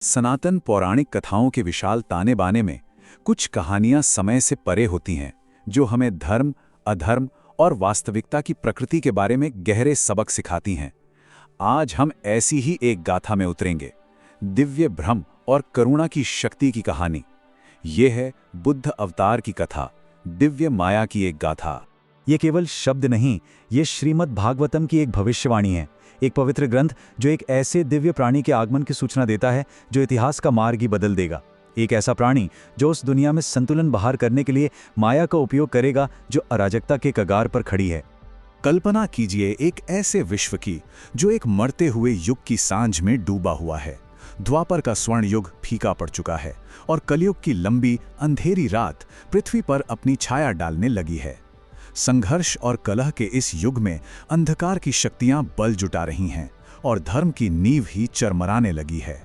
सनातन पौराणिक कथाओं के विशाल ताने बाने में कुछ कहानियां समय से परे होती हैं जो हमें धर्म, अधर्म और वास्तविकता की प्रकृति के बारे में गहरे सबक सिखाती हैं। आज हम ऐसी ही एक गाथा में उतरेंगे, दिव्य भ्रम और करुणा की शक्ति की कहानी। ये है बुद्ध अवतार की कथा, दिव्य माया की एक गाथा। ये केवल शब्द नहीं, ये श्रीमद् भागवतम की एक भविष्यवाणी है, एक पवित्र ग्रंथ जो एक ऐसे दिव्य प्राणी के आगमन की सूचना देता है जो इतिहास का मार्ग ही बदल देगा। एक ऐसा प्राणी जो उस दुनिया में संतुलन बहाल करने के लिए माया का उपयोग करेगा जो अराजकता के कगार पर खड़ी है। कल्पना कीजिए एक ऐसे विश्व की जो एक मरते हुए युग की सांझ में डूबा हुआ है। द्वापर का स्वर्ण युग फीका पड़ चुका है और कलयुग की लंबी अंधेरी रात पृथ्वी पर अपनी छाया डालने लगी है। संघर्ष और कलह के इस युग में अंधकार की शक्तियां बल जुटा रही हैं और धर्म की नींव ही चरमराने लगी है।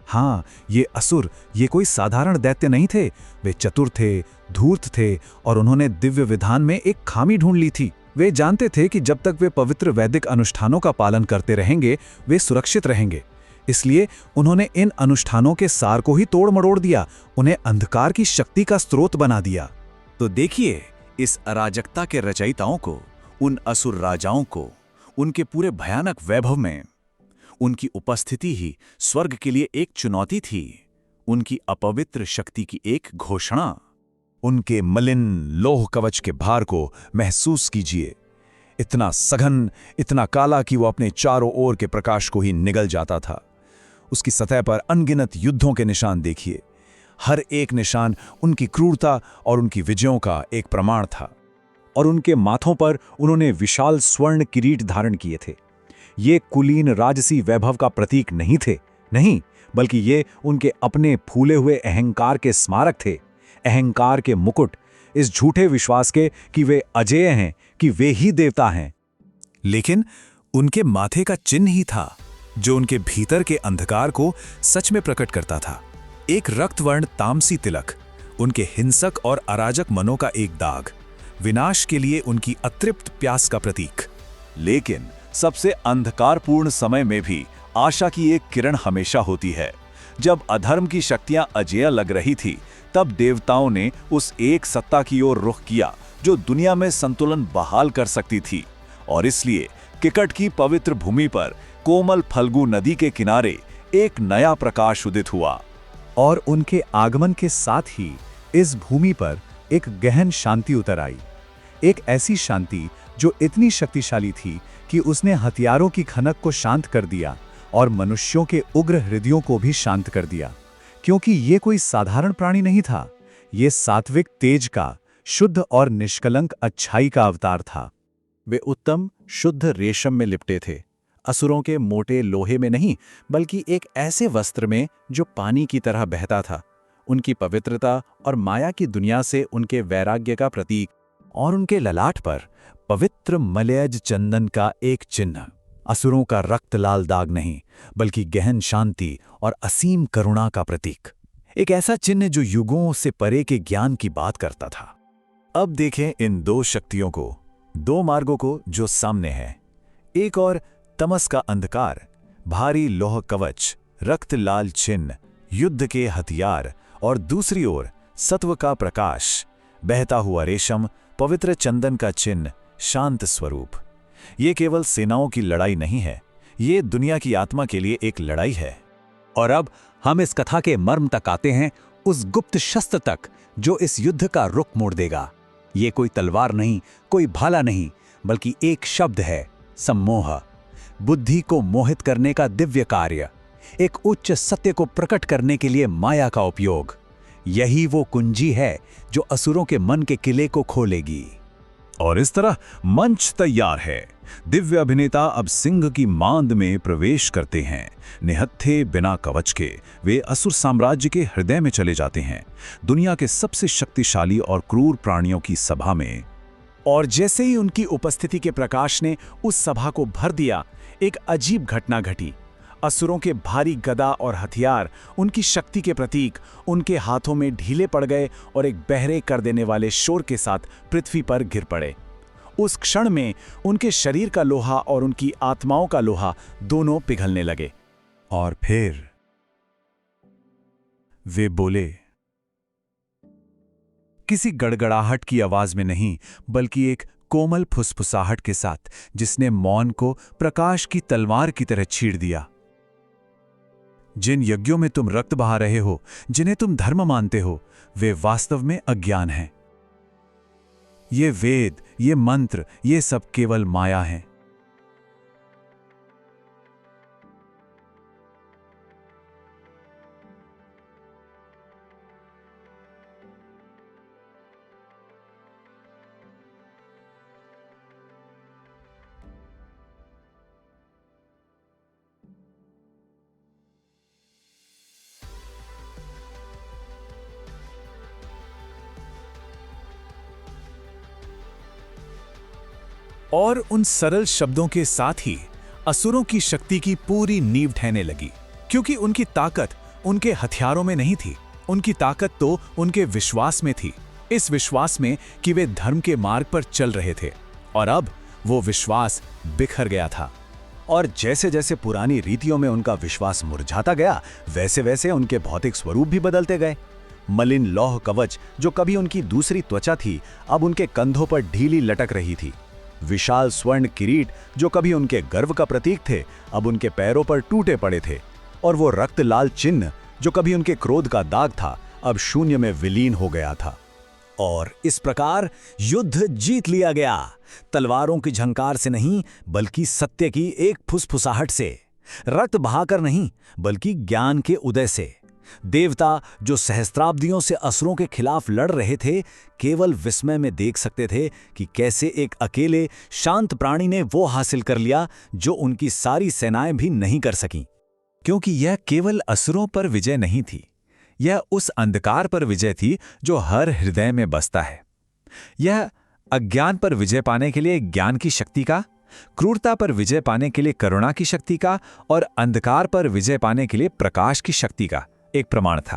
हाँ, ये असुर ये कोई साधारण दैत्य नहीं थे। वे चतुर थे, धूर्त थे और उन्होंने दिव्य विधान में एक खामी ढूंढ ली थी। वे जानते थे कि जब तक वे पवित्र वैदिक अनुष्ठानों का पालन करते रहेंगे वे सुरक्षित रहेंगे। इसलिए उन्होंने इन अनुष्ठानों के सार को ही तोड़ मरोड़ दिया, उन्हें अंधकार की शक्ति का स्रोत बना दिया। तो देखिए, इस अराजकता के रचयिताओं को, उन असुर राजाओं को, उनके पूरे भयानक वैभव में उनकी उपस्थिति ही स्वर्ग के लिए एक चुनौती थी, उनकी अपवित्र शक्ति की एक घोषणा। उनके मलिन लोह कवच के भार को महसूस कीजिए, इतना सघन, इतना काला कि वो अपने चारों ओर के प्रकाश को ही निगल जाता था। उसकी सतह पर अनगिनत युद्धों के निशान देखिए, हर एक निशान उनकी क्रूरता और उनकी विजयों का एक प्रमाण था। और उनके माथों पर उन्होंने विशाल स्वर्ण किरीट धारण किए थे। ये कुलीन राजसी वैभव का प्रतीक नहीं थे, नहीं, बल्कि ये उनके अपने फूले हुए अहंकार के स्मारक थे। अहंकार के मुकुट, इस झूठे विश्वास के कि वे अजेय हैं, कि वे ही देवता हैं। लेकिन उनके माथे का चिन्ह ही था जो उनके भीतर के अंधकार को सच में प्रकट करता था। एक रक्तवर्ण तामसी तिलक, उनके हिंसक और अराजक मनों का एक दाग, विनाश के लिए उनकी अतृप्त प्यास का प्रतीक। लेकिन सबसे अंधकारपूर्ण समय में भी आशा की एक किरण हमेशा होती है। जब अधर्म की शक्तियां अजेय लग रही थी, तब देवताओं ने उस एक सत्ता की ओर रुख किया जो दुनिया में संतुलन बहाल कर सकती थी। और इसलिए किकट की पवित्र भूमि पर कोमल फल्गु नदी के किनारे एक नया प्रकाश उदित हुआ। और उनके आगमन के साथ ही इस भूमि पर एक गहन शांति उतर आई। एक ऐसी शांति जो इतनी शक्तिशाली थी कि उसने हथियारों की खनक को शांत कर दिया और मनुष्यों के उग्र हृदयों को भी शांत कर दिया। क्योंकि ये कोई साधारण प्राणी नहीं था, ये सात्विक तेज का, शुद्ध और निष्कलंक अच्छाई का अवतार था। वे उत्तम शुद्ध रेशम में लिपटे थे, असुरों के मोटे लोहे में नहीं, बल्कि एक ऐसे वस्त्र में जो पानी की तरह बहता था। उनकी पवित्रता और माया की दुनिया से उनके वैराग्य का प्रतीक, और उनके ललाट पर पवित्र मलयज चंदन का एक चिन्ह, असुरों का रक्त लाल दाग नहीं, बल्कि गहन शांति और असीम करुणा का प्रतीक। एक ऐसा चिन्ह जो युगों से परे के ज्ञान की बात करता था। अब देखें इन दो शक्तियों को, दो मार्गों को जो सामने है। एक और तमस का अंधकार, भारी लोह कवच, रक्त लाल चिन्ह, युद्ध के हथियार, और दूसरी ओर सत्व का प्रकाश, बहता हुआ रेशम, पवित्र चंदन का चिन्ह, शांत स्वरूप। ये केवल सेनाओं की लड़ाई नहीं है, ये दुनिया की आत्मा के लिए एक लड़ाई है। और अब हम इस कथा के मर्म तक आते हैं, उस गुप्त शस्त्र तक जो इस युद्ध का रुख मोड़ देगा। ये कोई तलवार नहीं, कोई भाला नहीं, बल्कि एक शब्द है, सम्मोह। बुद्धि को मोहित करने का दिव्य कार्य, एक उच्च सत्य को प्रकट करने के लिए माया का उपयोग। यही वो कुंजी है जो असुरों के मन के किले को खोलेगी। और इस तरह मंच तैयार है। दिव्य अभिनेता अब सिंह की मांद में प्रवेश करते हैं। निहत्थे बिना कवच के वे असुर साम्राज्य के हृदय में चले जाते हैं, दुनिया के सबसे शक्तिशाली और क्रूर प्राणियों की सभा में। और जैसे ही उनकी उपस्थिति के प्रकाश ने उस सभा को भर दिया, एक अजीब घटना घटी। असुरों के भारी गदा और हथियार, उनकी शक्ति के प्रतीक, उनके हाथों में ढीले पड़ गए और एक बहरे कर देने वाले शोर के साथ पृथ्वी पर गिर पड़े। उस क्षण में उनके शरीर का लोहा और उनकी आत्माओं का लोहा दोनों पिघलने लगे। और फिर वे बोले, किसी गड़गड़ाहट की आवाज में नहीं, बल्कि एक कोमल फुसफुसाहट के साथ जिसने मौन को प्रकाश की तलवार की तरह छीड़ दिया। जिन यज्ञों में तुम रक्त बहा रहे हो, जिन्हें तुम धर्म मानते हो, वे वास्तव में अज्ञान हैं। ये वेद, ये मंत्र, ये सब केवल माया हैं। और उन सरल शब्दों के साथ ही असुरों की शक्ति की पूरी नींव ढहने लगी, क्योंकि उनकी ताकत उनके हथियारों में नहीं थी, उनकी ताकत तो उनके विश्वास में थी। इस विश्वास में कि वे धर्म के मार्ग पर चल रहे थे, और अब वो विश्वास बिखर गया था। और जैसे जैसे पुरानी रीतियों में उनका विश्वास मुरझाता गया, वैसे वैसे उनके भौतिक स्वरूप भी बदलते गए। मलिन लौह कवच, जो कभी उनकी दूसरी त्वचा थी, अब उनके कंधों पर ढीली लटक रही थी। विशाल स्वर्ण किरीट, जो कभी उनके गर्व का प्रतीक थे, अब उनके पैरों पर टूटे पड़े थे। और वो रक्त लाल चिन्ह, जो कभी उनके क्रोध का दाग था, अब शून्य में विलीन हो गया था। और इस प्रकार युद्ध जीत लिया गया, तलवारों की झंकार से नहीं, बल्कि सत्य की एक फुसफुसाहट से। रक्त बहाकर नहीं, बल्कि ज्ञान के उदय से। देवता, जो सहस्त्राब्दियों से असुरों के खिलाफ लड़ रहे थे, केवल विस्मय में देख सकते थे कि कैसे एक अकेले शांत प्राणी ने वो हासिल कर लिया जो उनकी सारी सेनाएं भी नहीं कर सकीं। क्योंकि यह केवल असुरों पर विजय नहीं थी, यह उस अंधकार पर विजय थी जो हर हृदय में बसता है। यह अज्ञान पर विजय पाने के लिए ज्ञान की शक्ति का, क्रूरता पर विजय पाने के लिए करुणा की शक्ति का, और अंधकार पर विजय पाने के लिए प्रकाश की शक्ति का एक प्रमाण था।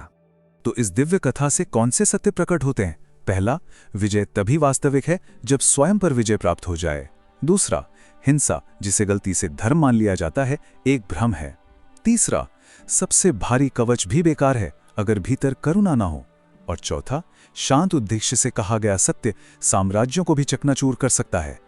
तो इस दिव्य कथा से कौन से सत्य प्रकट होते हैं? पहला, विजय तभी वास्तविक है जब स्वयं पर विजय प्राप्त हो जाए। दूसरा, हिंसा, जिसे गलती से धर्म मान लिया जाता है, एक भ्रम है। तीसरा, सबसे भारी कवच भी बेकार है अगर भीतर करुणा ना हो। और चौथा, शांत उद्देश्य से कहा गया सत्य साम्राज्यों को भी चकनाचूर कर सकता है।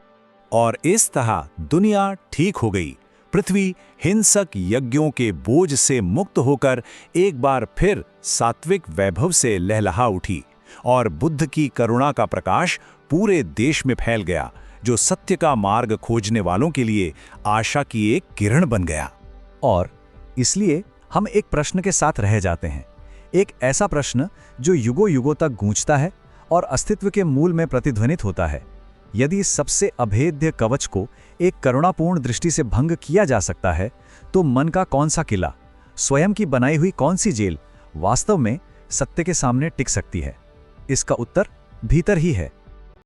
और इस तरह दुनिया ठीक हो गई। पृथ्वी हिंसक यज्ञों के बोझ से मुक्त होकर एक बार फिर सात्विक वैभव से लहलहा उठी, और बुद्ध की करुणा का प्रकाश पूरे देश में फैल गया, जो सत्य का मार्ग खोजने वालों के लिए आशा की एक किरण बन गया। और इसलिए हम एक प्रश्न के साथ रह जाते हैं, एक ऐसा प्रश्न जो युगों युगों तक गूंजता है और अस्तित्व के मूल में प्रतिध्वनित होता है। यदि इस सबसे अभेद्य कवच को एक करुणापूर्ण दृष्टि से भंग किया जा सकता है, तो मन का कौन सा किला, स्वयं की बनाई हुई कौन सी जेल वास्तव में सत्य के सामने टिक सकती है? इसका उत्तर भीतर ही है,